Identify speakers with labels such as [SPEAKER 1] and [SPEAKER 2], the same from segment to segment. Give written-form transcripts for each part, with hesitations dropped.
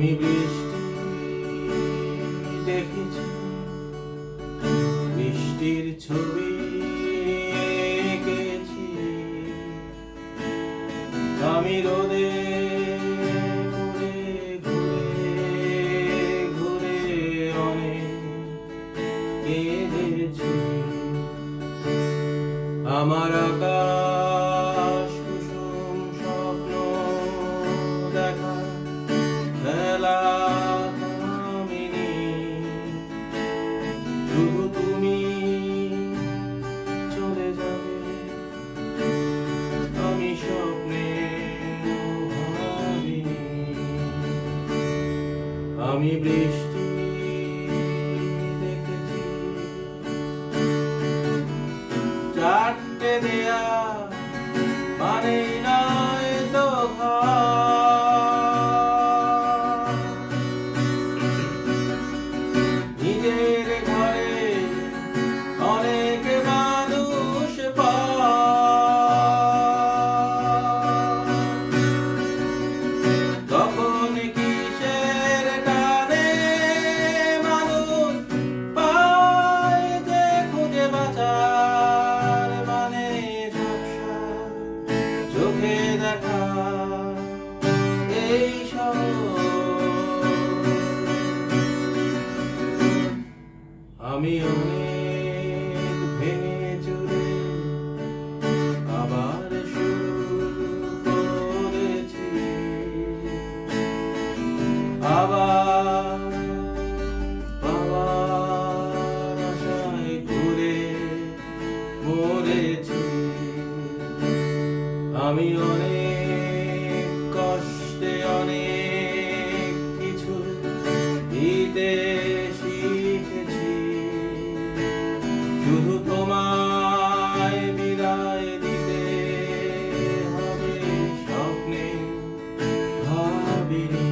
[SPEAKER 1] আমি বৃষ্টি দেখেছি, বৃষ্টির ছবি এঁকেছি। আমি রোদে ঘুরে ঘুরে ঘুরে অনেক কেঁদেছি। আমার আকাশ কুসুম স্বপ্ন দেখা খেলা থামেনি। শুধু তুমি চলে যাবে, আমি স্বপ্নে ভাবিনি। আমি বৃষ্টি দেখেছি, চারটে দেয়া মানেই নয় তো ঘর। নিজের ঘরে অনেক মানুষ তখন কিসের টানে মানুষ পায় যে খুঁজে বাঁচার মানে ঝাপসা চোখে দেখা এই আমি অনেক ভেঙে চুরে আবার শুরু করেছি। আবার পাওয়ার আশায় ঘুরে মরেছি। আমি অনেক কষ্টে অনেক কিছু দিতে শিখেছি। শুধু তোমায় বিদায় দিতে হবে স্বপ্নে ভাবিনি।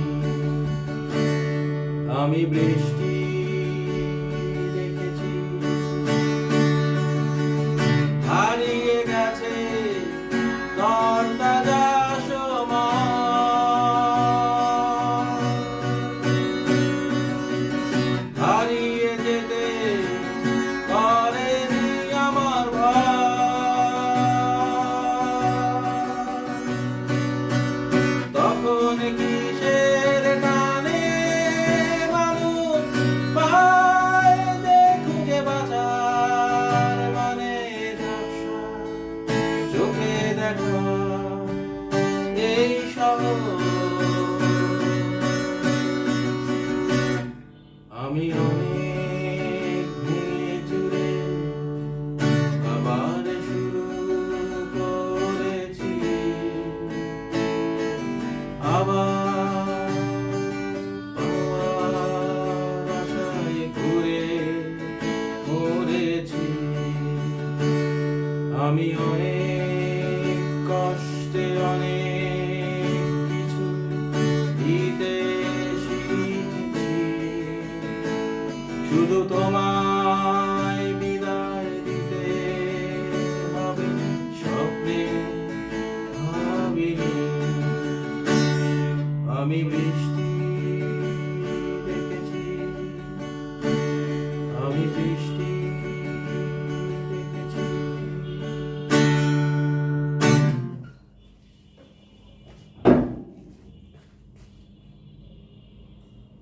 [SPEAKER 1] আমি বৃষ্টি দেখেছি, হারিয়ে গেছে তরতাজা সময়। হারিয়ে যেতে করেনি আমার ভয়। তখন কিসের টানে মানুষ পায় যে খুঁজে বাঁচার মানে ঝাপসা চোখে দেখা এই সব